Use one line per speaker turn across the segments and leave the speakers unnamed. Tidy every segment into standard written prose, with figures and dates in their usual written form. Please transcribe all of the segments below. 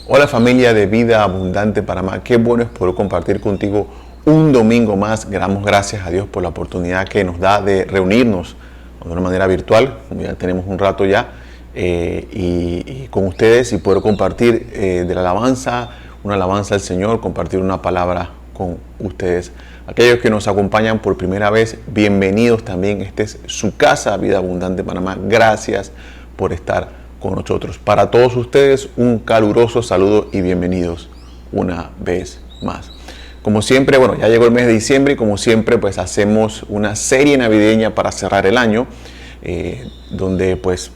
Hola familia de Vida Abundante Panamá, qué bueno es poder compartir contigo un domingo más. Damos gracias a Dios por la oportunidad que nos da de reunirnos de una manera virtual, ya tenemos un rato ya, y con ustedes y poder compartir de la alabanza, una alabanza al Señor, compartir una palabra con ustedes. Aquellos que nos acompañan por primera vez, bienvenidos también. Esta es su casa, Vida Abundante Panamá. Gracias por estar con nosotros. Para todos ustedes, un caluroso saludo y bienvenidos una vez más. Como siempre, bueno, ya llegó el mes de diciembre y como siempre, pues hacemos una serie navideña para cerrar el año, donde pues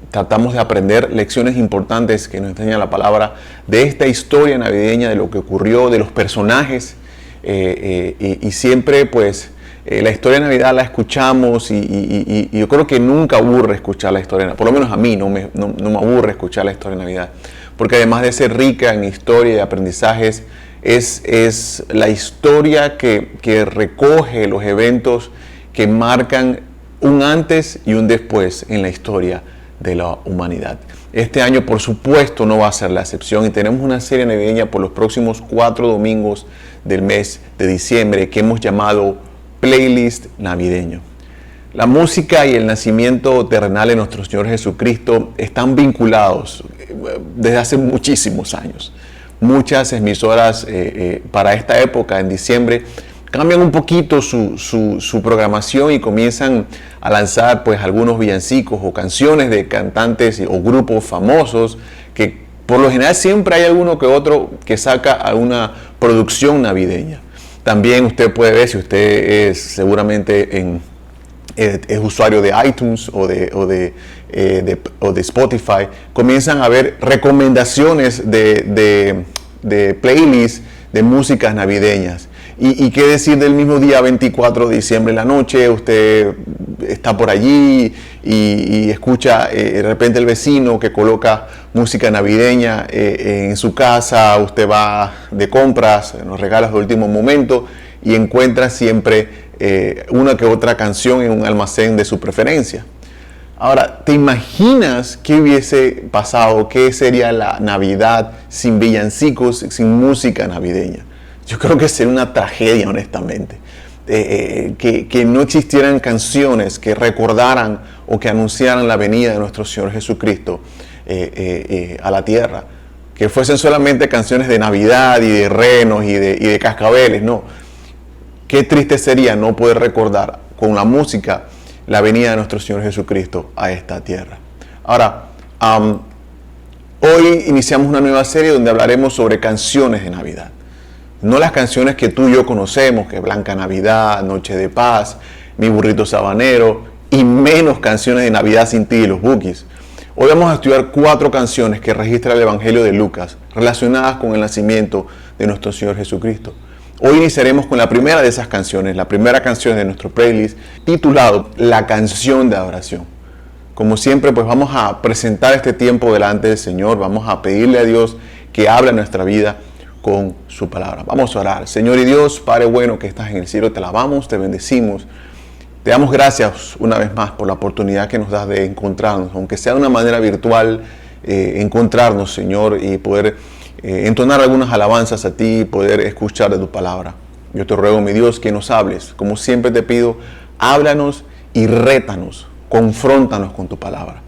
tratamos de aprender lecciones importantes que nos enseña la palabra de esta historia navideña, de lo que ocurrió, de los personajes, y siempre pues la historia de Navidad la escuchamos y yo creo que nunca aburre escuchar la historia, por lo menos a mí no me aburre escuchar la historia de Navidad, porque además de ser rica en historia y aprendizajes, es la historia que recoge los eventos que marcan un antes y un después en la historia de la humanidad. Este año, por supuesto, no va a ser la excepción y tenemos una serie navideña por los próximos 4 domingos del mes de diciembre que hemos llamado Playlist Navideño. La música y el nacimiento terrenal de nuestro Señor Jesucristo están vinculados desde hace muchísimos años. Muchas emisoras para esta época, en diciembre, cambian un poquito su programación y comienzan a lanzar pues algunos villancicos o canciones de cantantes o grupos famosos que por lo general siempre hay alguno que otro que saca alguna producción navideña. También usted puede ver, si usted es seguramente es usuario de iTunes o de Spotify, comienzan a haber recomendaciones de playlists de músicas navideñas. Y qué decir del mismo día 24 de diciembre en la noche, usted está por allí y escucha de repente el vecino que coloca música navideña en su casa, usted va de compras, nos regalas de último momento y encuentra siempre una que otra canción en un almacén de su preferencia. Ahora, ¿te imaginas qué hubiese pasado? ¿Qué sería la Navidad sin villancicos, sin música navideña? Yo creo que sería una tragedia, honestamente. Que no existieran canciones que recordaran o que anunciaran la venida de nuestro Señor Jesucristo a la tierra. Que fuesen solamente canciones de Navidad y de renos y de cascabeles. No. Qué triste sería no poder recordar con la música la venida de nuestro Señor Jesucristo a esta tierra. Ahora, hoy iniciamos una nueva serie donde hablaremos sobre canciones de Navidad. No las canciones que tú y yo conocemos, que Blanca Navidad, Noche de Paz, Mi Burrito Sabanero, y menos canciones de Navidad sin ti y los Bukis. Hoy vamos a estudiar 4 canciones que registra el Evangelio de Lucas, relacionadas con el nacimiento de nuestro Señor Jesucristo. Hoy iniciaremos con la primera de esas canciones, la primera canción de nuestro playlist, titulado La Canción de Adoración. Como siempre, pues vamos a presentar este tiempo delante del Señor, vamos a pedirle a Dios que hable en nuestra vida con su palabra. Vamos a orar. Señor y Dios, Padre bueno que estás en el cielo, te alabamos, te bendecimos. Te damos gracias una vez más por la oportunidad que nos das de encontrarnos, aunque sea de una manera virtual, encontrarnos, Señor, y poder entonar algunas alabanzas a ti y poder escuchar de tu palabra. Yo te ruego, mi Dios, que nos hables. Como siempre te pido, háblanos y rétanos, confróntanos con tu palabra.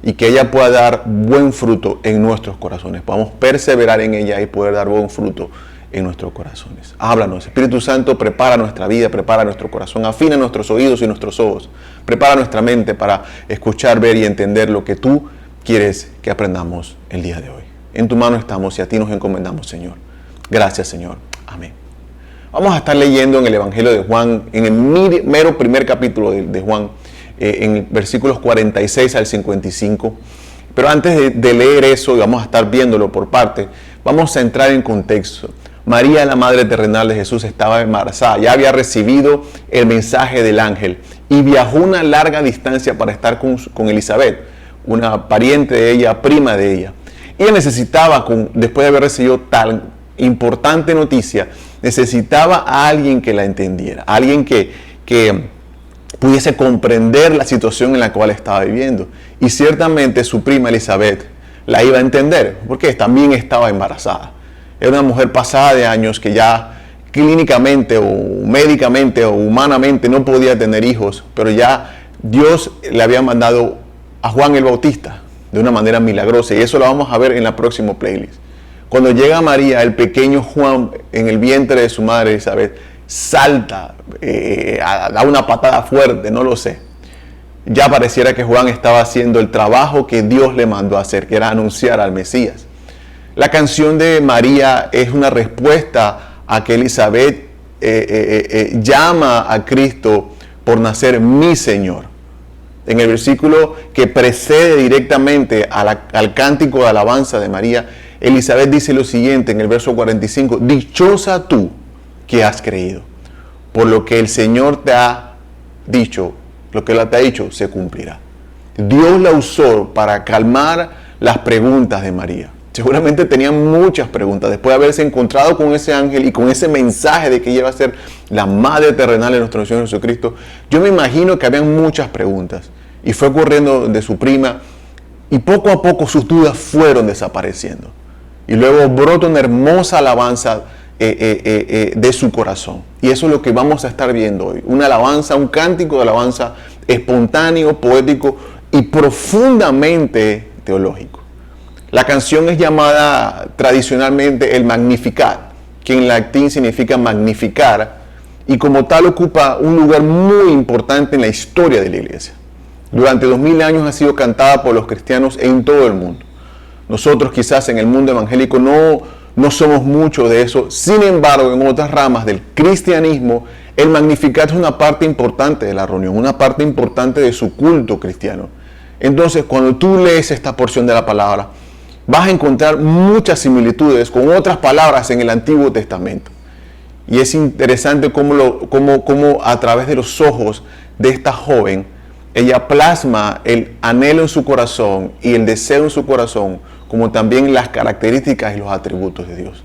Y que ella pueda dar buen fruto en nuestros corazones. Podamos perseverar en ella y poder dar buen fruto en nuestros corazones. Háblanos, Espíritu Santo, prepara nuestra vida, prepara nuestro corazón, afina nuestros oídos y nuestros ojos. Prepara nuestra mente para escuchar, ver y entender lo que tú quieres que aprendamos el día de hoy. En tu mano estamos y a ti nos encomendamos, Señor. Gracias, Señor. Amén. Vamos a estar leyendo en el Evangelio de Juan, en el mero primer capítulo de Juan, en versículos 46 al 55. Pero antes de leer eso, y vamos a estar viéndolo por parte, vamos a entrar en contexto. María, la madre terrenal de Jesús, estaba embarazada, ya había recibido el mensaje del ángel y viajó una larga distancia para estar con Elizabeth, una pariente de ella, prima de ella. Ella necesitaba, después de haber recibido tan importante noticia, necesitaba a alguien que la entendiera, a alguien que pudiese comprender la situación en la cual estaba viviendo. Y ciertamente su prima Elizabeth la iba a entender, porque también estaba embarazada. Era una mujer pasada de años que ya clínicamente o médicamente o humanamente no podía tener hijos, pero ya Dios le había mandado a Juan el Bautista de una manera milagrosa, y eso lo vamos a ver en la próxima playlist. Cuando llega María, el pequeño Juan en el vientre de su madre Elizabeth salta, da una patada fuerte, no lo sé. Ya pareciera que Juan estaba haciendo el trabajo que Dios le mandó a hacer, que era anunciar al Mesías. La canción de María es una respuesta a que Elizabeth llama a Cristo por nacer mi Señor. En el versículo que precede directamente al cántico de alabanza de María, Elizabeth dice lo siguiente en el verso 45: dichosa tú que has creído, por lo que el Señor te ha dicho, lo que Él te ha dicho se cumplirá. Dios la usó para calmar las preguntas de María. Seguramente tenían muchas preguntas después de haberse encontrado con ese ángel y con ese mensaje de que ella iba a ser la madre terrenal de nuestro Señor Jesucristo. Yo me imagino que habían muchas preguntas, y fue corriendo de su prima, y poco a poco sus dudas fueron desapareciendo, y luego brota una hermosa alabanza de su corazón. Y eso es lo que vamos a estar viendo hoy: una alabanza, un cántico de alabanza espontáneo, poético y profundamente teológico. La canción es llamada tradicionalmente el Magnificat, que en latín significa magnificar, y como tal ocupa un lugar muy importante en la historia de la iglesia. Durante 2000 años ha sido cantada por los cristianos en todo el mundo. Nosotros quizás en el mundo evangélico no somos mucho de eso. Sin embargo, en otras ramas del cristianismo, el Magnificat es una parte importante de la reunión, una parte importante de su culto cristiano. Entonces, cuando tú lees esta porción de la palabra, vas a encontrar muchas similitudes con otras palabras en el Antiguo Testamento. Y es interesante cómo a través de los ojos de esta joven, ella plasma el anhelo en su corazón y el deseo en su corazón, como también las características y los atributos de Dios.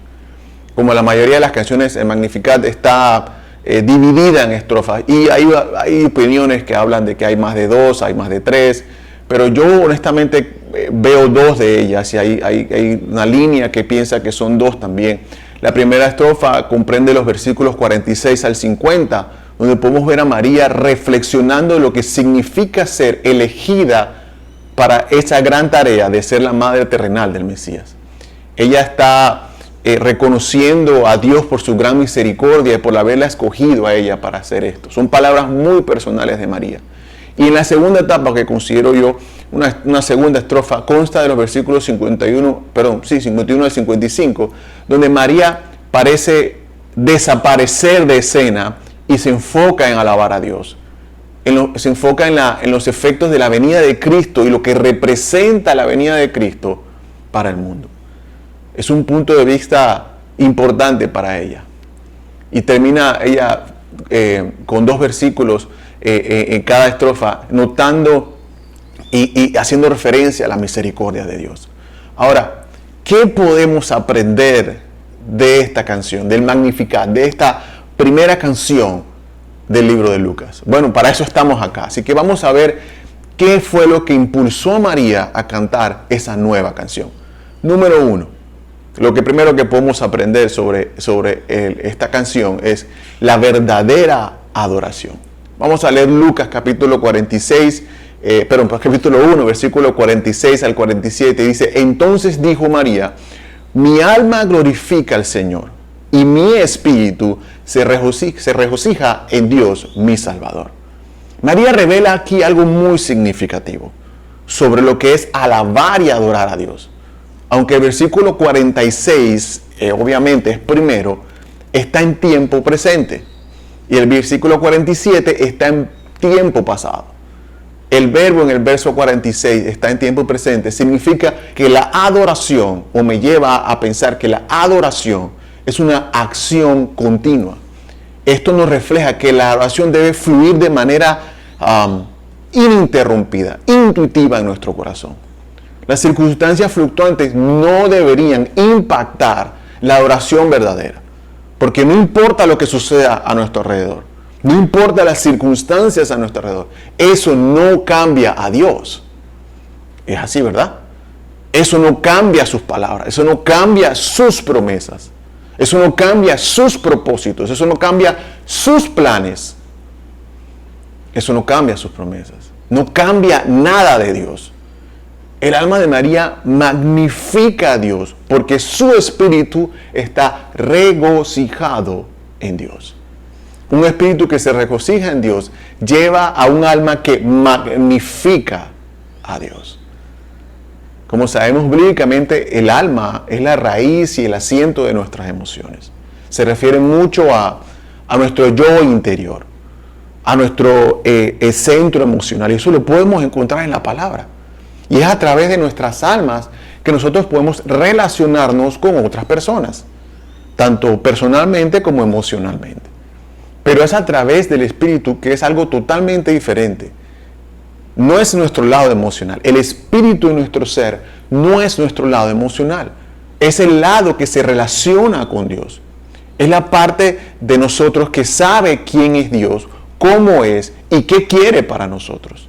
Como la mayoría de las canciones, el Magnificat está dividida en estrofas, y hay opiniones que hablan de que hay más de 2, hay más de 3, pero yo honestamente veo 2 de ellas, y hay una línea que piensa que son 2 también. La primera estrofa comprende los versículos 46 al 50, donde podemos ver a María reflexionando de lo que significa ser elegida para esa gran tarea de ser la madre terrenal del Mesías. Ella está reconociendo a Dios por su gran misericordia y por haberla escogido a ella para hacer esto. Son palabras muy personales de María. Y en la segunda etapa, que considero yo una segunda estrofa, consta de los versículos 51 al 55, donde María parece desaparecer de escena y se enfoca en alabar a Dios. Se enfoca en los efectos de la venida de Cristo y lo que representa la venida de Cristo para el mundo. Es un punto de vista importante para ella. Y termina ella con 2 versículos en cada estrofa, notando y haciendo referencia a la misericordia de Dios. Ahora, ¿qué podemos aprender de esta canción, del Magnificat, de esta primera canción del libro de Lucas? Bueno, para eso estamos acá. Así que vamos a ver qué fue lo que impulsó a María a cantar esa nueva canción. Número 1, lo que primero que podemos aprender sobre esta canción es la verdadera adoración. Vamos a leer Lucas capítulo 46, capítulo 1, versículo 46 al 47. Dice: entonces dijo María, mi alma glorifica al Señor, y mi espíritu se regocija en Dios mi Salvador. María revela aquí algo muy significativo sobre lo que es alabar y adorar a Dios. Aunque el versículo 46, obviamente es primero, está en tiempo presente. Y el versículo 47 está en tiempo pasado. El verbo en el verso 46 está en tiempo presente. Significa que la adoración, o me lleva a pensar que la adoración es una acción continua. Esto nos refleja que la adoración debe fluir de manera ininterrumpida, intuitiva en nuestro corazón. Las circunstancias fluctuantes no deberían impactar la adoración verdadera, porque no importa lo que suceda a nuestro alrededor, no importa las circunstancias a nuestro alrededor, eso no cambia a Dios. Es así, ¿verdad? Eso no cambia sus palabras, eso no cambia sus promesas, eso no cambia sus propósitos, eso no cambia sus planes, eso no cambia sus promesas, no cambia nada de Dios. El alma de María magnifica a Dios porque su espíritu está regocijado en Dios. Un espíritu que se regocija en Dios lleva a un alma que magnifica a Dios. Como sabemos bíblicamente, el alma es la raíz y el asiento de nuestras emociones. Se refiere mucho a nuestro yo interior, a nuestro centro emocional. Y eso lo podemos encontrar en la palabra. Y es a través de nuestras almas que nosotros podemos relacionarnos con otras personas, tanto personalmente como emocionalmente. Pero es a través del espíritu, que es algo totalmente diferente. No es nuestro lado emocional. El espíritu de nuestro ser no es nuestro lado emocional. Es el lado que se relaciona con Dios. Es la parte de nosotros que sabe quién es Dios, cómo es y qué quiere para nosotros.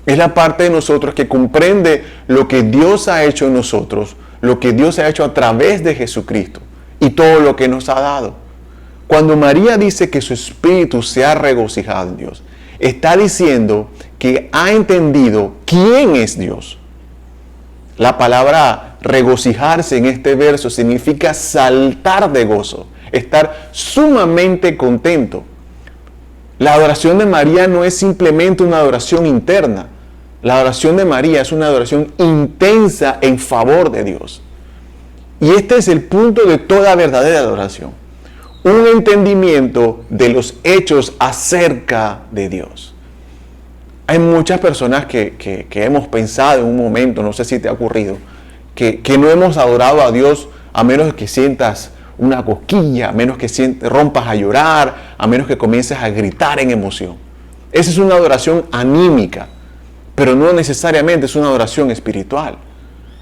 Es la parte de nosotros que comprende lo que Dios ha hecho en nosotros, lo que Dios ha hecho a través de Jesucristo y todo lo que nos ha dado. Cuando María dice que su espíritu se ha regocijado en Dios, está diciendo que ha entendido quién es Dios. La palabra regocijarse en este verso significa saltar de gozo, estar sumamente contento. La adoración de María no es simplemente una adoración interna. La adoración de María es una adoración intensa en favor de Dios. Y este es el punto de toda verdadera adoración. Un entendimiento de los hechos acerca de Dios. Hay muchas personas que hemos pensado en un momento, no sé si te ha ocurrido, que no hemos adorado a Dios a menos que sientas una cosquilla, a menos que rompas a llorar, a menos que comiences a gritar en emoción. Esa es una adoración anímica, pero no necesariamente es una adoración espiritual.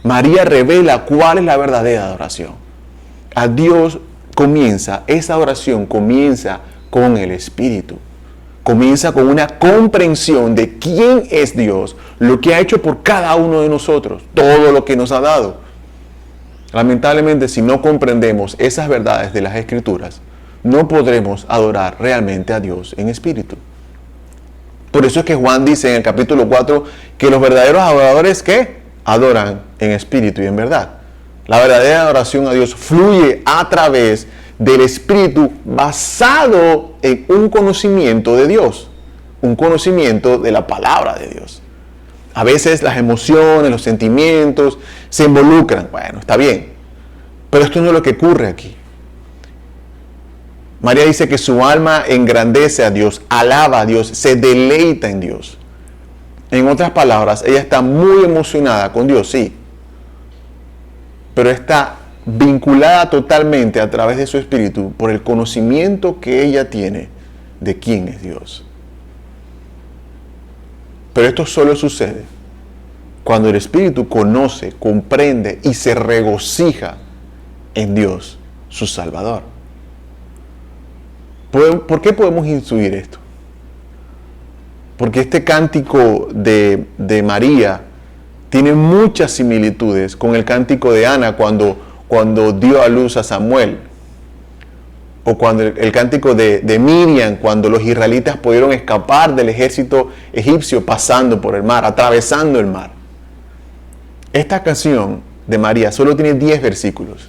María revela cuál es la verdadera adoración. A Dios esa adoración comienza con el Espíritu. Comienza con una comprensión de quién es Dios, lo que ha hecho por cada uno de nosotros, todo lo que nos ha dado. Lamentablemente, si no comprendemos esas verdades de las Escrituras, no podremos adorar realmente a Dios en espíritu. Por eso es que Juan dice en el capítulo 4 que los verdaderos adoradores, ¿qué? Adoran en espíritu y en verdad. La verdadera adoración a Dios fluye a través del espíritu basado en un conocimiento de Dios, un conocimiento de la palabra de Dios. A veces las emociones, los sentimientos se involucran. Bueno, está bien, pero esto no es lo que ocurre aquí. María dice que su alma engrandece a Dios, alaba a Dios, se deleita en Dios. En otras palabras, ella está muy emocionada con Dios, sí, pero está vinculada totalmente a través de su espíritu por el conocimiento que ella tiene de quién es Dios. Pero esto solo sucede cuando el espíritu conoce, comprende y se regocija en Dios, su Salvador. ¿Por qué podemos intuir esto? Porque este cántico de María tiene muchas similitudes con el cántico de Ana cuando dio a luz a Samuel, o cuando el cántico de Miriam, cuando los israelitas pudieron escapar del ejército egipcio pasando por el mar, atravesando el mar. Esta canción de María solo tiene 10 versículos,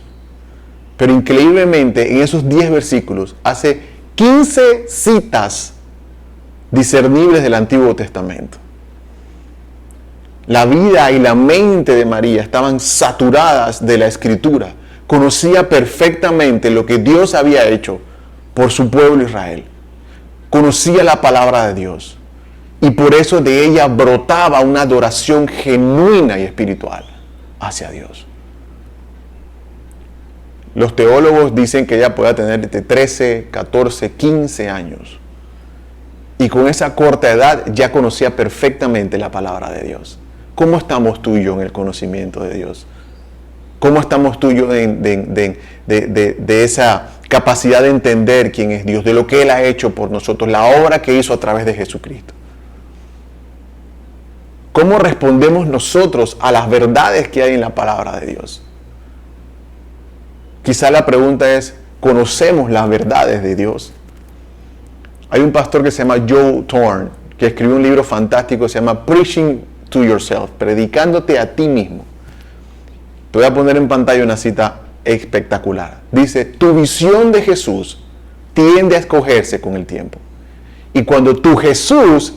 pero increíblemente en esos 10 versículos hace 15 citas discernibles del Antiguo Testamento. La vida y la mente de María estaban saturadas de la Escritura. Conocía perfectamente lo que Dios había hecho por su pueblo Israel. Conocía la palabra de Dios. Y por eso de ella brotaba una adoración genuina y espiritual hacia Dios. Los teólogos dicen que ella podía tener de 13, 14, 15 años. Y con esa corta edad ya conocía perfectamente la palabra de Dios. ¿Cómo estamos tú y yo en el conocimiento de Dios? ¿Cómo estamos tú y yo de esa capacidad de entender quién es Dios, de lo que Él ha hecho por nosotros, la obra que hizo a través de Jesucristo? ¿Cómo respondemos nosotros a las verdades que hay en la palabra de Dios? Quizá la pregunta es, ¿conocemos las verdades de Dios? Hay un pastor que se llama Joe Thorne, que escribió un libro fantástico que se llama Preaching to Yourself, predicándote a ti mismo. Te voy a poner en pantalla una cita espectacular. Dice, tu visión de Jesús tiende a escogerse con el tiempo. Y cuando tu Jesús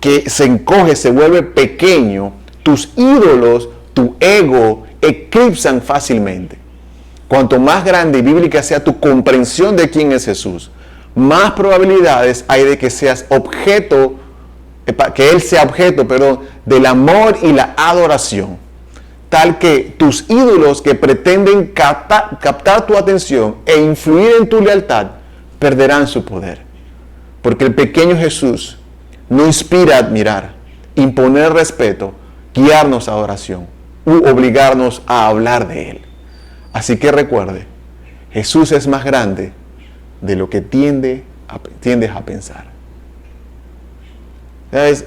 que se encoge, se vuelve pequeño, tus ídolos, tu ego, eclipsan fácilmente. Cuanto más grande y bíblica sea tu comprensión de quién es Jesús, más probabilidades hay de que seas objeto, que Él sea objeto, del amor y la adoración. Tal que tus ídolos que pretenden captar tu atención e influir en tu lealtad, perderán su poder. Porque el pequeño Jesús no inspira a admirar, imponer respeto, guiarnos a adoración u obligarnos a hablar de Él. Así que recuerde, Jesús es más grande de lo que tiendes a pensar. ¿Sabes?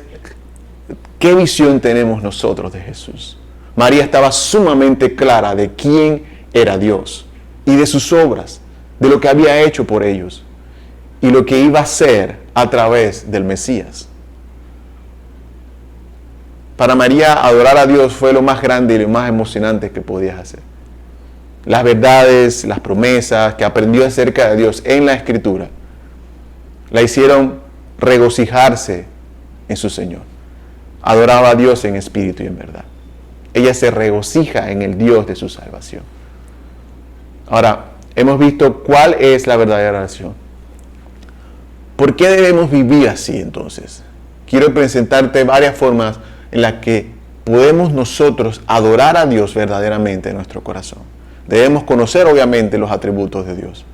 ¿Qué visión tenemos nosotros de Jesús? María estaba sumamente clara de quién era Dios y de sus obras, de lo que había hecho por ellos y lo que iba a hacer a través del Mesías. Para María, adorar a Dios fue lo más grande y lo más emocionante que podías hacer. Las verdades, las promesas que aprendió acerca de Dios en la Escritura, la hicieron regocijarse en su Señor. Adoraba a Dios en espíritu y en verdad. Ella se regocija en el Dios de su salvación. Ahora, hemos visto cuál es la verdadera oración. ¿Por qué debemos vivir así entonces? Quiero presentarte varias formas en las que podemos nosotros adorar a Dios verdaderamente en nuestro corazón. Debemos conocer obviamente los atributos de Dios.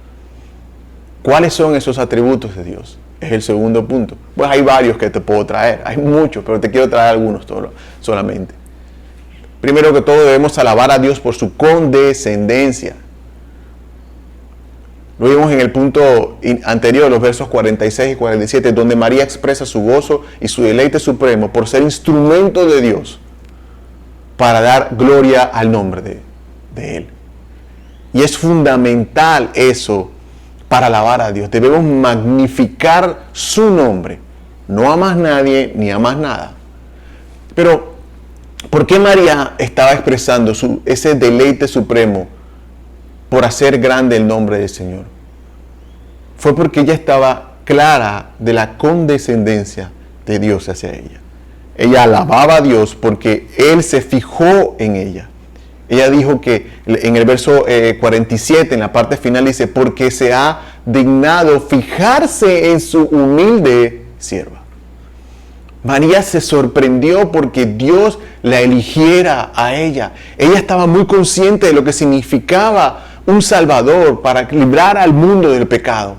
¿Cuáles son esos atributos de Dios? Es el segundo punto. Pues hay varios que te puedo traer, hay muchos, pero te quiero traer algunos solamente. Primero que todo, debemos alabar a Dios por su condescendencia. Lo vimos en el punto anterior, los versos 46 y 47, donde María expresa su gozo y su deleite supremo por ser instrumento de Dios para dar gloria al nombre de Él. Y es fundamental eso para alabar a Dios. Debemos magnificar su nombre, no a más nadie ni a más nada. Pero, ¿por qué María estaba expresando ese deleite supremo por hacer grande el nombre del Señor? Fue porque ella estaba clara de la condescendencia de Dios hacia ella. Ella alababa a Dios porque Él se fijó en ella. Ella dijo que en el verso 47, en la parte final, dice, porque se ha dignado fijarse en su humilde sierva. María se sorprendió porque Dios la eligiera a ella. Ella estaba muy consciente de lo que significaba un Salvador para librar al mundo del pecado.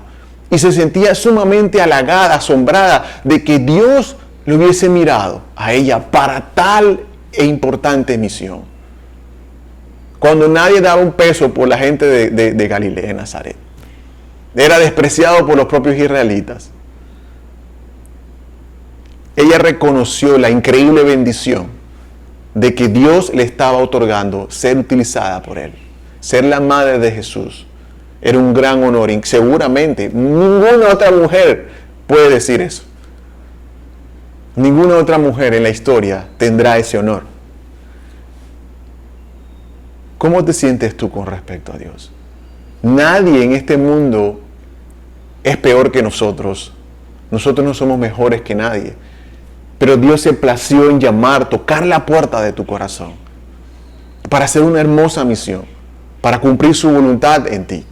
Y se sentía sumamente halagada, asombrada de que Dios le hubiese mirado a ella para tal e importante misión. Cuando nadie daba un peso por la gente de Galilea, de Nazaret. Era despreciado por los propios israelitas. Ella reconoció la increíble bendición de que Dios le estaba otorgando ser utilizada por Él. Ser la madre de Jesús era un gran honor y seguramente ninguna otra mujer puede decir eso. Ninguna otra mujer en la historia tendrá ese honor. ¿Cómo te sientes tú con respecto a Dios? Nadie en este mundo es peor que nosotros. Nosotros no somos mejores que nadie. Pero Dios se plació en llamar, tocar la puerta de tu corazón para hacer una hermosa misión, para cumplir su voluntad en ti.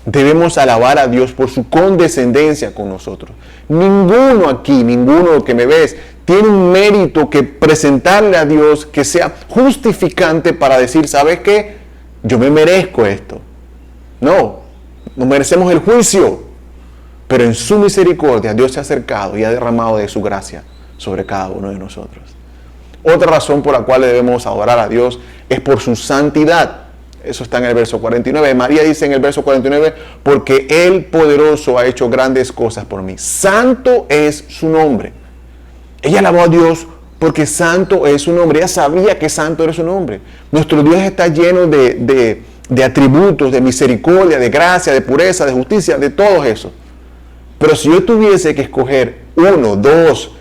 Debemos alabar a Dios por su condescendencia con nosotros. Ninguno aquí, ninguno que me ves, tiene un mérito que presentarle a Dios que sea justificante para decir, ¿sabes qué? Yo me merezco esto. No, nos merecemos el juicio. Pero en su misericordia Dios se ha acercado y ha derramado de su gracia sobre cada uno de nosotros. Otra razón por la cual debemos adorar a Dios es por su santidad. Eso está en el verso 49. María dice en el verso 49, porque el poderoso ha hecho grandes cosas por mí. Santo es su nombre. Ella alabó a Dios porque santo es su nombre. Ella sabía que santo era su nombre. Nuestro Dios está lleno de atributos, de misericordia, de gracia, de pureza, de justicia, de todo eso. Pero si yo tuviese que escoger uno, dos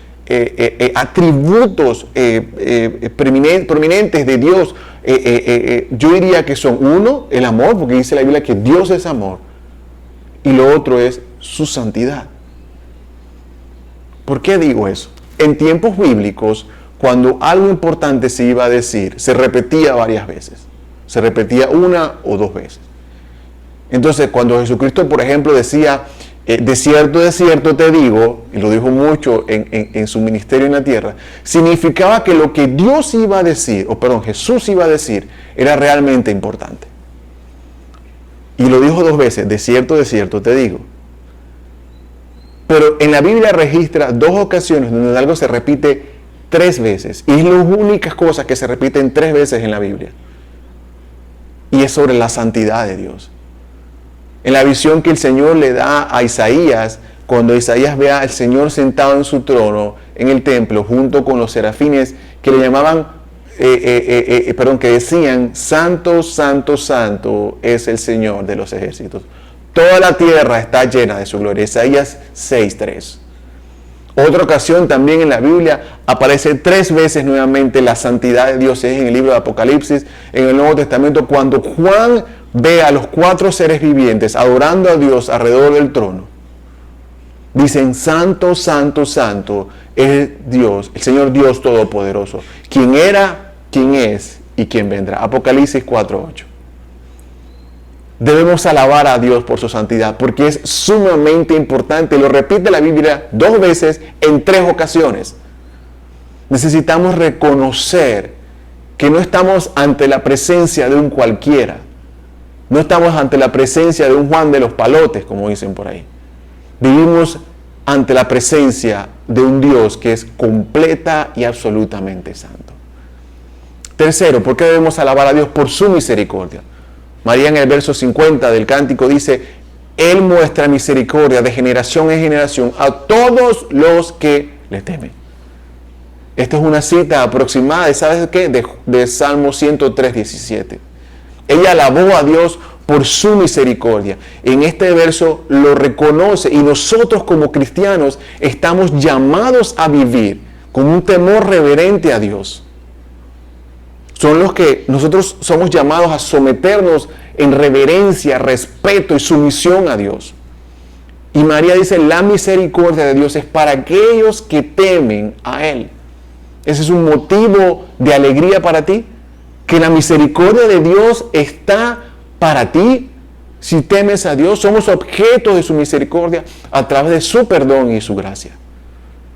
atributos prominentes de Dios, yo diría que son uno, el amor, porque dice la Biblia que Dios es amor, y lo otro es su santidad. ¿Por qué digo eso? En tiempos bíblicos, cuando algo importante se iba a decir, se repetía varias veces. Se repetía una o dos veces. Entonces, cuando Jesucristo, por ejemplo, decía, de cierto te digo, y lo dijo mucho en su ministerio en la tierra, significaba que lo que Dios iba a decir, Jesús iba a decir, era realmente importante. Y lo dijo dos veces, de cierto te digo. Pero en la Biblia registra dos ocasiones donde algo se repite 3 veces. Y es las únicas cosas que se repiten 3 veces en la Biblia. Y es sobre la santidad de Dios. En la visión que el Señor le da a Isaías, cuando Isaías ve al Señor sentado en su trono en el templo, junto con los serafines que le llamaban, que decían, santo, santo, santo es el Señor de los ejércitos. Toda la tierra está llena de su gloria. Isaías 6:3. Otra ocasión también en la Biblia aparece 3 veces nuevamente la santidad de Dios. Es en el libro de Apocalipsis, en el Nuevo Testamento, cuando Juan ve a los 4 seres vivientes adorando a Dios alrededor del trono. Dicen, santo, santo, santo es Dios, el Señor Dios Todopoderoso, quien era, quien es y quien vendrá. Apocalipsis 4:8. Debemos alabar a Dios por su santidad, porque es sumamente importante. Lo repite la Biblia 2 veces en 3 ocasiones. Necesitamos reconocer que no estamos ante la presencia de un cualquiera. No estamos ante la presencia de un Juan de los Palotes, como dicen por ahí. Vivimos ante la presencia de un Dios que es completa y absolutamente santo. Tercero, ¿por qué debemos alabar a Dios? Por su misericordia. María en el verso 50 del cántico dice, Él muestra misericordia de generación en generación a todos los que le temen. Esta es una cita aproximada, ¿sabes qué? De Salmo 103:17. Ella alabó a Dios por su misericordia. En este verso lo reconoce y nosotros como cristianos estamos llamados a vivir con un temor reverente a Dios. Son los que nosotros somos llamados a someternos en reverencia, respeto y sumisión a Dios. Y María dice, la misericordia de Dios es para aquellos que temen a Él. Ese es un motivo de alegría para ti, que la misericordia de Dios está para ti. Si temes a Dios, somos objetos de su misericordia a través de su perdón y su gracia.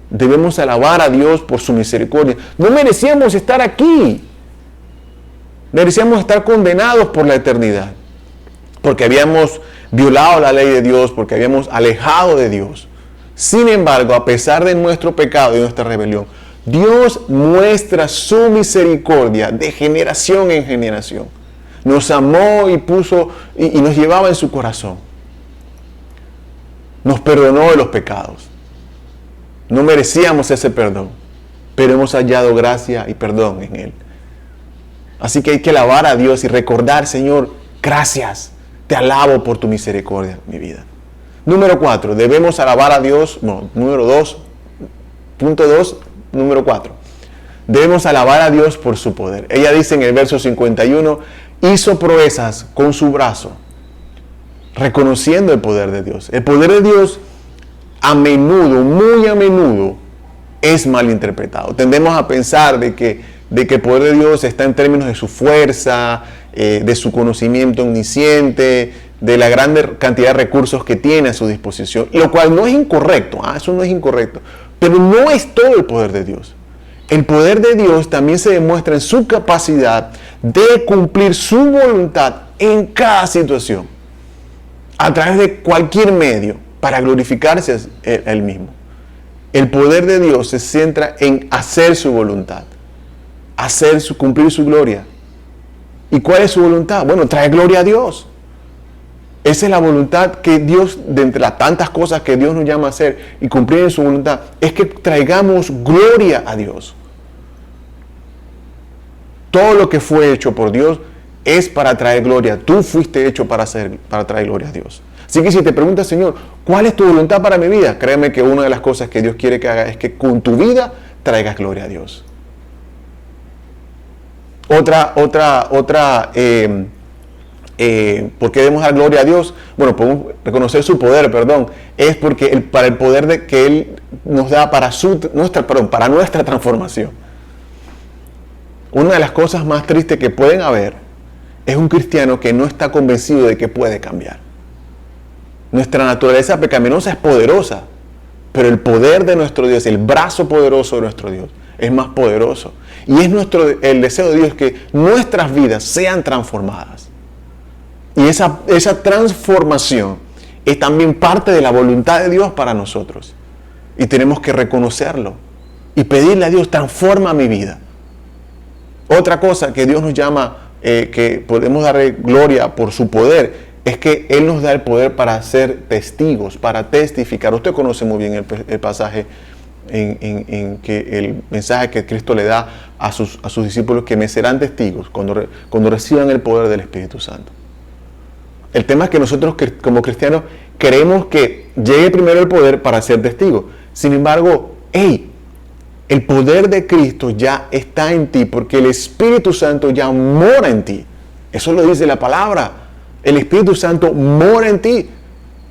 Debemos alabar a Dios por su misericordia. No merecíamos estar aquí. Merecíamos estar condenados por la eternidad, porque habíamos violado la ley de Dios, porque habíamos alejado de Dios. Sin embargo, a pesar de nuestro pecado y nuestra rebelión, Dios muestra su misericordia de generación en generación. Nos amó y nos llevaba en su corazón. Nos perdonó de los pecados. No merecíamos ese perdón, pero hemos hallado gracia y perdón en Él. Así que hay que alabar a Dios y recordar, Señor, gracias, te alabo por tu misericordia, mi vida. Número 4, debemos alabar a Dios. No, número 2, punto 2, número 4. Debemos alabar a Dios por su poder. Ella dice en el verso 51, hizo proezas con su brazo, reconociendo el poder de Dios. El poder de Dios a menudo, muy a menudo, es mal interpretado. Tendemos a pensar de que el poder de Dios está en términos de su fuerza, de su conocimiento omnisciente, de la gran cantidad de recursos que tiene a su disposición, lo cual no es incorrecto, eso no es incorrecto, pero no es todo el poder de Dios. El poder de Dios también se demuestra en su capacidad de cumplir su voluntad en cada situación, a través de cualquier medio, para glorificarse a Él mismo. El poder de Dios se centra en hacer su voluntad, cumplir su gloria. ¿Y cuál es su voluntad? Bueno, traer gloria a Dios. Esa es la voluntad que Dios, de entre las tantas cosas que Dios nos llama a hacer y cumplir en su voluntad, es que traigamos gloria a Dios. Todo lo que fue hecho por Dios es para traer gloria. Tú fuiste hecho para traer gloria a Dios. Así que si te preguntas, Señor, ¿cuál es tu voluntad para mi vida? Créeme que una de las cosas que Dios quiere que haga es que con tu vida traigas gloria a Dios. ¿Por qué debemos dar gloria a Dios? Bueno, podemos reconocer su poder, es porque para el poder que Él nos da para nuestra transformación. Una de las cosas más tristes que pueden haber es un cristiano que no está convencido de que puede cambiar. Nuestra naturaleza pecaminosa es poderosa, pero el poder de nuestro Dios, el brazo poderoso de nuestro Dios, es más poderoso. Y es el deseo de Dios que nuestras vidas sean transformadas. Y esa transformación es también parte de la voluntad de Dios para nosotros. Y tenemos que reconocerlo y pedirle a Dios, transforma mi vida. Otra cosa que Dios nos llama, que podemos darle gloria por su poder, es que Él nos da el poder para ser testigos, para testificar. Usted conoce muy bien el pasaje en que el mensaje que Cristo le da a sus discípulos, que me serán testigos cuando reciban el poder del Espíritu Santo. El tema es que nosotros como cristianos queremos que llegue primero el poder para ser testigos. Sin embargo, el poder de Cristo ya está en ti porque el Espíritu Santo ya mora en ti. Eso lo dice la palabra. El Espíritu Santo mora en ti.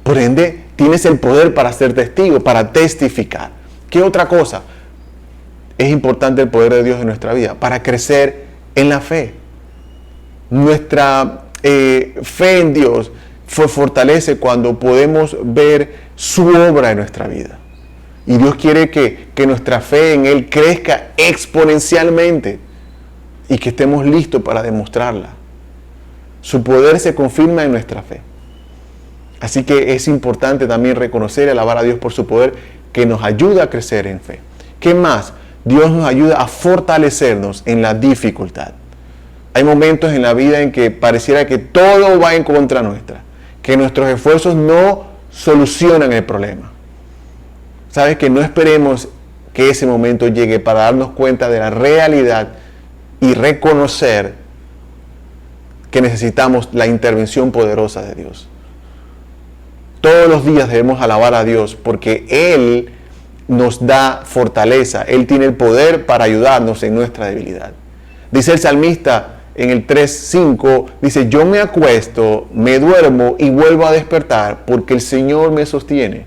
Por ende, tienes el poder para ser testigo, para testificar. ¿Qué otra cosa? Es importante el poder de Dios en nuestra vida para crecer en la fe. Nuestra fe en Dios fortalece cuando podemos ver su obra en nuestra vida. Y Dios quiere que nuestra fe en Él crezca exponencialmente y que estemos listos para demostrarla. Su poder se confirma en nuestra fe. Así que es importante también reconocer y alabar a Dios por su poder que nos ayuda a crecer en fe. ¿Qué más? Dios nos ayuda a fortalecernos en la dificultad. Hay momentos en la vida en que pareciera que todo va en contra nuestra, que nuestros esfuerzos no solucionan el problema. Sabes que no esperemos que ese momento llegue para darnos cuenta de la realidad y reconocer que necesitamos la intervención poderosa de Dios. Todos los días debemos alabar a Dios porque Él nos da fortaleza. Él tiene el poder para ayudarnos en nuestra debilidad. Dice el salmista en el 3:5, dice, yo me acuesto, me duermo y vuelvo a despertar porque el Señor me sostiene.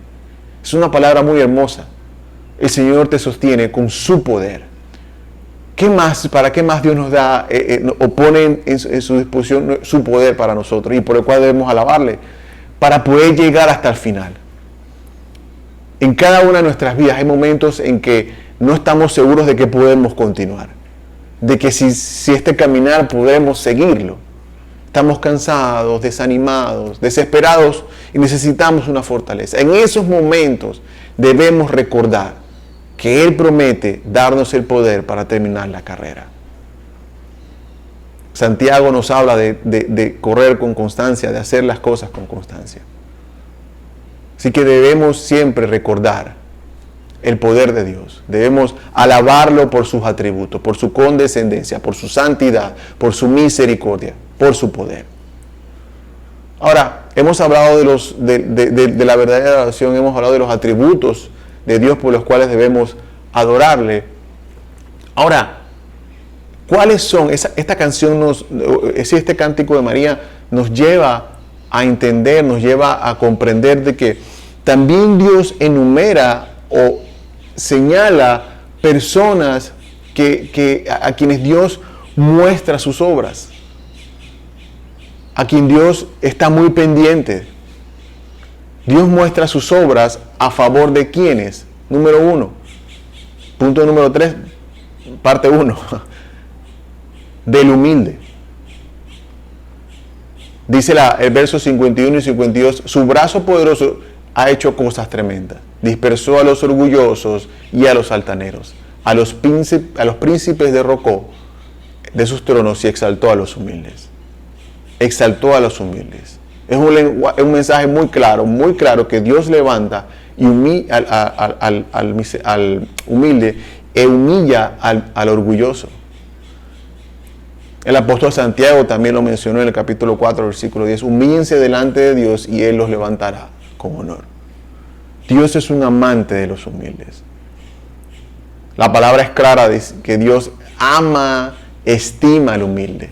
Es una palabra muy hermosa. El Señor te sostiene con su poder. ¿Qué más? ¿Para qué más Dios nos da o pone en su disposición su poder para nosotros y por el cual debemos alabarle? Para poder llegar hasta el final. En cada una de nuestras vidas hay momentos en que no estamos seguros de que podemos continuar. De que si este caminar podemos seguirlo. Estamos cansados, desanimados, desesperados y necesitamos una fortaleza. En esos momentos debemos recordar que Él promete darnos el poder para terminar la carrera. Santiago nos habla de correr con constancia, de hacer las cosas con constancia. Así que debemos siempre recordar el poder de Dios. Debemos alabarlo por sus atributos, por su condescendencia, por su santidad, por su misericordia, por su poder. Ahora, hemos hablado de la verdadera adoración, hemos hablado de los atributos de Dios por los cuales debemos adorarle. Ahora, ¿cuáles son? Esta canción, este cántico de María nos lleva a entender, nos lleva a comprender de que también Dios enumera o señala personas a quienes Dios muestra sus obras, a quien Dios está muy pendiente. Dios muestra sus obras a favor de quienes. Número 1. Punto número 3, parte 1. Del humilde. Dice el verso 51 y 52, su brazo poderoso ha hecho cosas tremendas. Dispersó a los orgullosos y a los altaneros. A los príncipes derrocó de sus tronos y exaltó a los humildes. Exaltó a los humildes. Es un mensaje muy claro que Dios levanta y al humilde e humilla al orgulloso. El apóstol Santiago también lo mencionó en el capítulo 4, versículo 10. Humíllense delante de Dios y Él los levantará con honor. Dios es un amante de los humildes. La palabra es clara, dice que Dios ama, estima al humilde.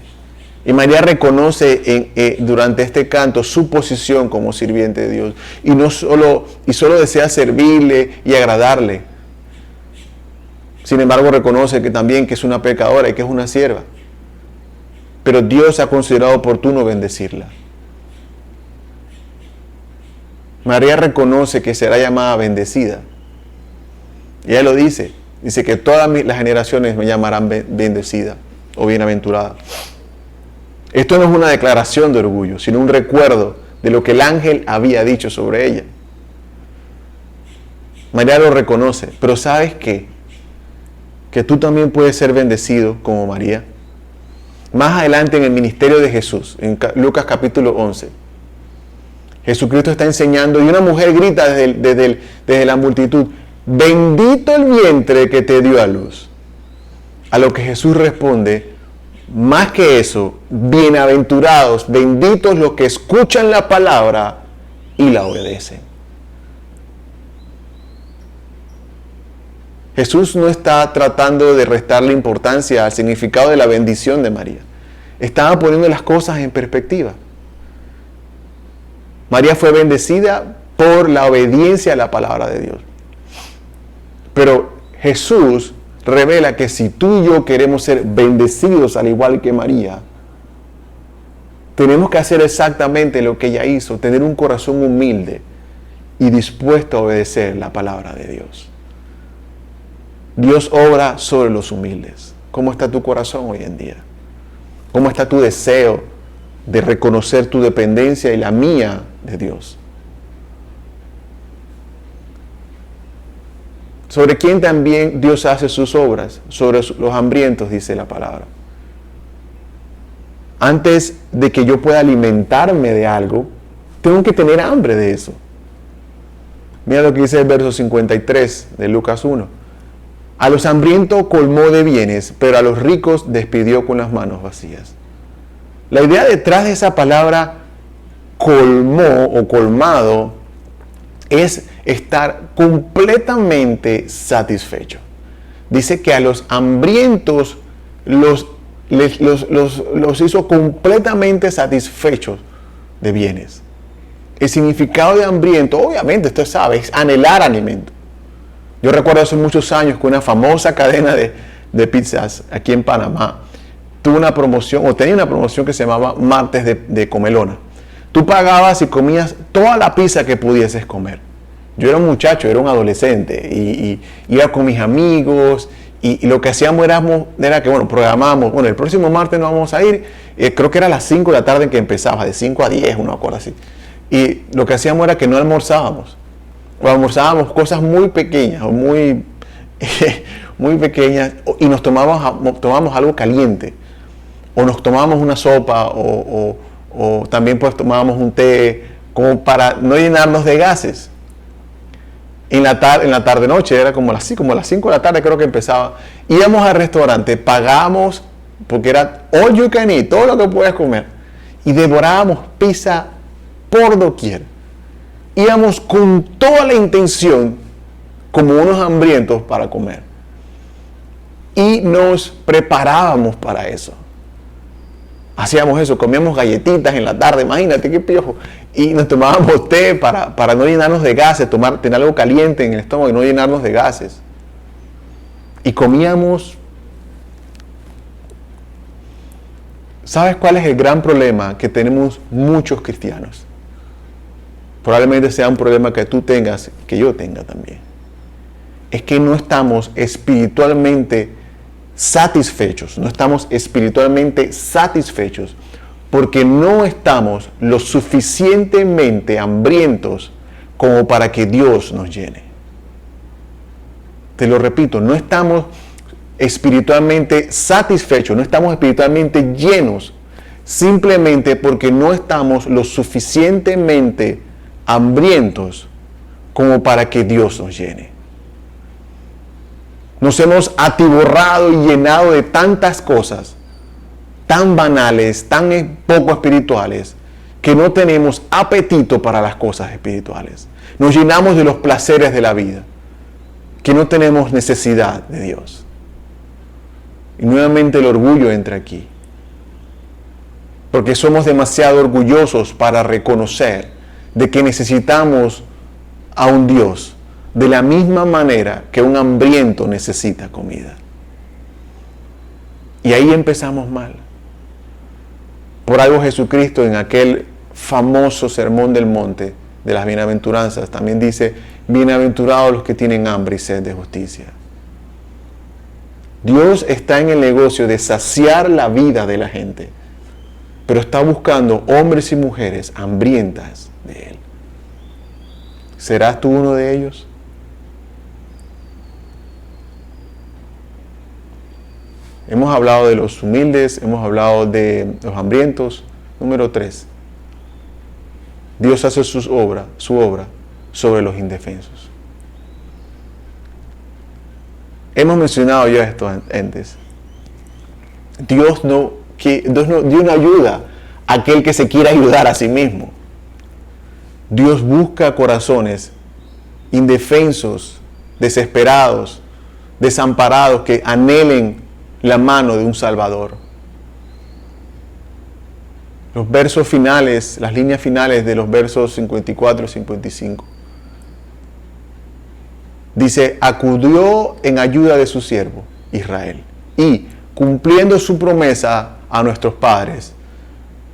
Y María reconoce durante este canto su posición como sirviente de Dios. Y solo desea servirle y agradarle. Sin embargo, reconoce que también que es una pecadora y que es una sierva. Pero Dios ha considerado oportuno bendecirla. María reconoce que será llamada bendecida. Y ella lo dice. Dice que todas las generaciones me llamarán bendecida o bienaventurada. Esto no es una declaración de orgullo, sino un recuerdo de lo que el ángel había dicho sobre ella. María lo reconoce, pero ¿sabes qué? Que tú también puedes ser bendecido como María. Más adelante en el ministerio de Jesús, en Lucas capítulo 11, Jesucristo está enseñando y una mujer grita desde la multitud, bendito el vientre que te dio a luz. A lo que Jesús responde, más que eso, bienaventurados, benditos los que escuchan la palabra y la obedecen. Jesús no está tratando de restarle importancia al significado de la bendición de María. Estaba poniendo las cosas en perspectiva. María fue bendecida por la obediencia a la palabra de Dios. Pero Jesús revela que si tú y yo queremos ser bendecidos al igual que María, tenemos que hacer exactamente lo que ella hizo, tener un corazón humilde y dispuesto a obedecer la palabra de Dios. Dios obra sobre los humildes. ¿Cómo está tu corazón hoy en día? ¿Cómo está tu deseo de reconocer tu dependencia y la mía de Dios? ¿Sobre quién también Dios hace sus obras? Sobre los hambrientos, dice la palabra. Antes de que yo pueda alimentarme de algo, tengo que tener hambre de eso. Mira lo que dice el verso 53 de Lucas 1. A los hambrientos colmó de bienes, pero a los ricos despidió con las manos vacías. La idea detrás de esa palabra colmó o colmado es estar completamente satisfecho. Dice que a los hambrientos los hizo completamente satisfechos de bienes. El significado de hambriento, obviamente, usted sabe, es anhelar alimento. Yo recuerdo hace muchos años que una famosa cadena de pizzas aquí en Panamá tuvo una promoción, o tenía una promoción que se llamaba Martes de Comelona. Tú pagabas y comías toda la pizza que pudieses comer. Yo era un muchacho, era un adolescente, y iba con mis amigos, y lo que hacíamos era que, programábamos, el próximo martes nos vamos a ir, creo que era a las 5 de la tarde en que empezaba, de 5 a 10, una cosa así. Y lo que hacíamos era que no almorzábamos. O almorzábamos cosas muy pequeñas, o muy pequeñas, y nos tomábamos algo caliente. O nos tomábamos una sopa, o también pues tomábamos un té, como para no llenarnos de gases. En la tarde-noche, era como las 5 de la tarde creo que empezaba. Íbamos al restaurante, pagábamos, porque era all you can eat, todo lo que puedes comer. Y devorábamos pizza por doquier. Íbamos con toda la intención, como unos hambrientos, para comer. Y nos preparábamos para eso. Hacíamos eso, comíamos galletitas en la tarde, imagínate qué piojo. Y nos tomábamos té para no llenarnos de gases, tener algo caliente en el estómago y no llenarnos de gases. Y comíamos. ¿Sabes cuál es el gran problema que tenemos muchos cristianos? Probablemente sea un problema que tú tengas, que yo tenga también. Es que no estamos espiritualmente satisfechos. No estamos espiritualmente satisfechos porque no estamos lo suficientemente hambrientos como para que Dios nos llene. Te lo repito, no estamos espiritualmente satisfechos, no estamos espiritualmente llenos simplemente porque no estamos lo suficientemente hambrientos como para que Dios nos llene. Nos hemos atiborrado y llenado de tantas cosas tan banales, tan poco espirituales, que no tenemos apetito para las cosas espirituales. Nos llenamos de los placeres de la vida, que no tenemos necesidad de Dios. Y nuevamente el orgullo entra aquí, porque somos demasiado orgullosos para reconocer de que necesitamos a un Dios de la misma manera que un hambriento necesita comida. Y ahí empezamos mal. Por algo Jesucristo en aquel famoso sermón del monte de las bienaventuranzas también dice: bienaventurados los que tienen hambre y sed de justicia. Dios está en el negocio de saciar la vida de la gente, pero está buscando hombres y mujeres hambrientas de Él. ¿Serás tú uno de ellos? Hemos hablado de los humildes, hemos hablado de los hambrientos. Número 3. Dios hace su obra sobre los indefensos. Hemos mencionado ya esto antes. Dios no ayuda a aquel que se quiera ayudar a sí mismo. Dios busca corazones indefensos, desesperados, desamparados, que anhelen la mano de un Salvador. Los versos finales, las líneas finales de los versos 54 y 55. Dice: acudió en ayuda de su siervo Israel y, cumpliendo su promesa a nuestros padres,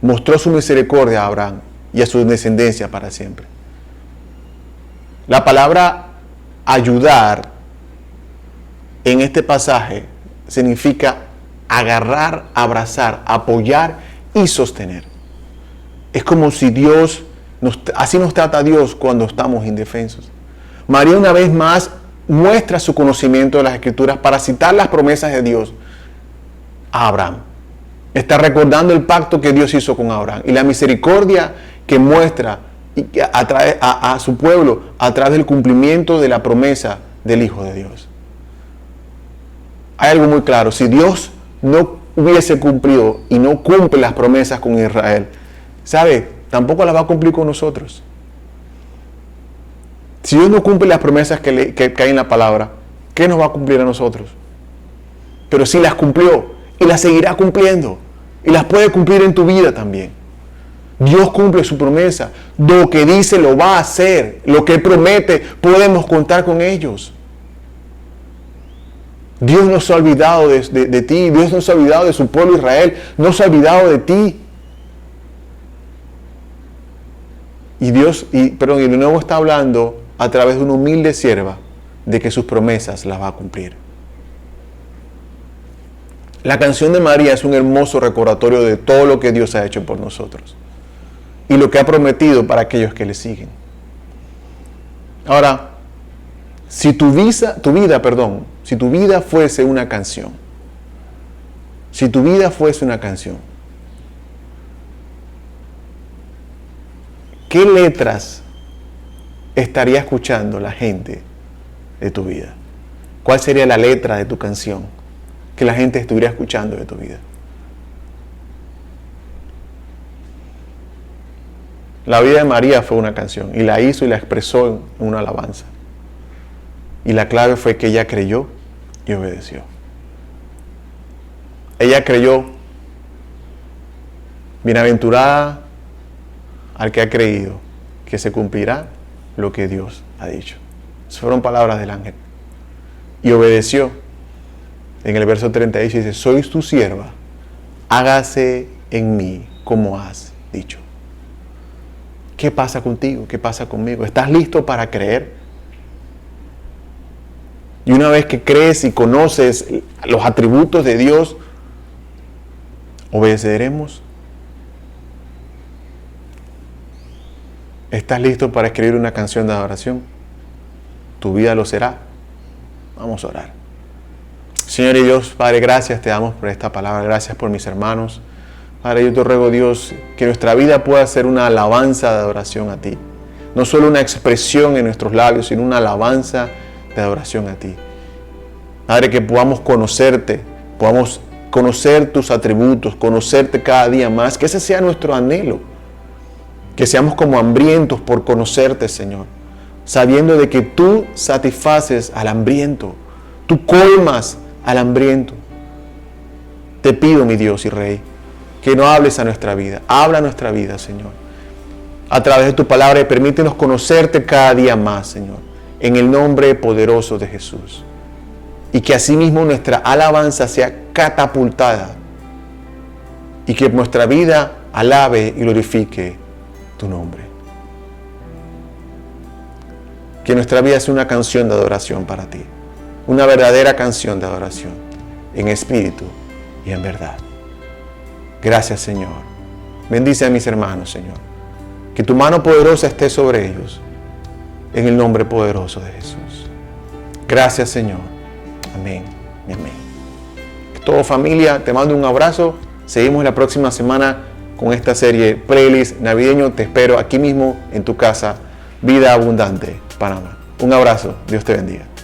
mostró su misericordia a Abraham y a su descendencia para siempre. La palabra ayudar en este pasaje significa agarrar, abrazar, apoyar y sostener. Es como si Dios, así nos trata Dios cuando estamos indefensos. María una vez más muestra su conocimiento de las Escrituras para citar las promesas de Dios a Abraham. Está recordando el pacto que Dios hizo con Abraham y la misericordia que muestra y que atrae a su pueblo a través del cumplimiento de la promesa del Hijo de Dios. Hay algo muy claro: si Dios no hubiese cumplido y no cumple las promesas con Israel, ¿sabe? Tampoco las va a cumplir con nosotros. Si Dios no cumple las promesas que hay en la palabra, ¿qué nos va a cumplir a nosotros? Pero sí las cumplió y las seguirá cumpliendo y las puede cumplir en tu vida también. Dios cumple su promesa. Lo que dice lo va a hacer. Lo que promete podemos contar con ellos. Dios no se ha olvidado de ti. Dios no se ha olvidado de su pueblo Israel. No se ha olvidado de ti. Y de nuevo está hablando a través de una humilde sierva de que sus promesas las va a cumplir. La canción de María es un hermoso recordatorio de todo lo que Dios ha hecho por nosotros y lo que ha prometido para aquellos que le siguen. Ahora, si tu vida fuese una canción, ¿qué letras estaría escuchando la gente de tu vida? ¿Cuál sería la letra de tu canción que la gente estuviera escuchando de tu vida? La vida de María fue una canción y la hizo y la expresó en una alabanza. Y la clave fue que ella creyó y obedeció. Ella creyó. Bienaventurada al que ha creído, que se cumplirá lo que Dios ha dicho. Esas fueron palabras del ángel. Y obedeció. En el verso 36 dice: sois tu sierva, hágase en mí como has dicho. ¿Qué pasa contigo? ¿Qué pasa conmigo? ¿Estás listo para creer? Y una vez que crees y conoces los atributos de Dios, ¿obedeceremos? ¿Estás listo para escribir una canción de adoración? Tu vida lo será. Vamos a orar. Señor y Dios, Padre, gracias te damos por esta palabra. Gracias por mis hermanos. Padre, yo te ruego, Dios, que nuestra vida pueda ser una alabanza de adoración a ti. No solo una expresión en nuestros labios, sino una alabanza de adoración a ti. Padre, que podamos conocerte, podamos conocer tus atributos, conocerte cada día más, que ese sea nuestro anhelo. Que seamos como hambrientos por conocerte, Señor, sabiendo de que tú satisfaces al hambriento, tú colmas al hambriento. Te pido, mi Dios y Rey, que no hables a nuestra vida, habla a nuestra vida, Señor. A través de tu palabra, y permítenos conocerte cada día más, Señor, en el nombre poderoso de Jesús. Y que asimismo nuestra alabanza sea catapultada y que nuestra vida alabe y glorifique tu nombre. Que nuestra vida sea una canción de adoración para ti, una verdadera canción de adoración, en espíritu y en verdad. Gracias, Señor. Bendice a mis hermanos, Señor. Que tu mano poderosa esté sobre ellos, en el nombre poderoso de Jesús. Gracias, Señor. Amén y amén. Todo, familia, te mando un abrazo. Seguimos la próxima semana con esta serie Playlist Navideño. Te espero aquí mismo en tu casa, Vida Abundante, Panamá. Un abrazo. Dios te bendiga.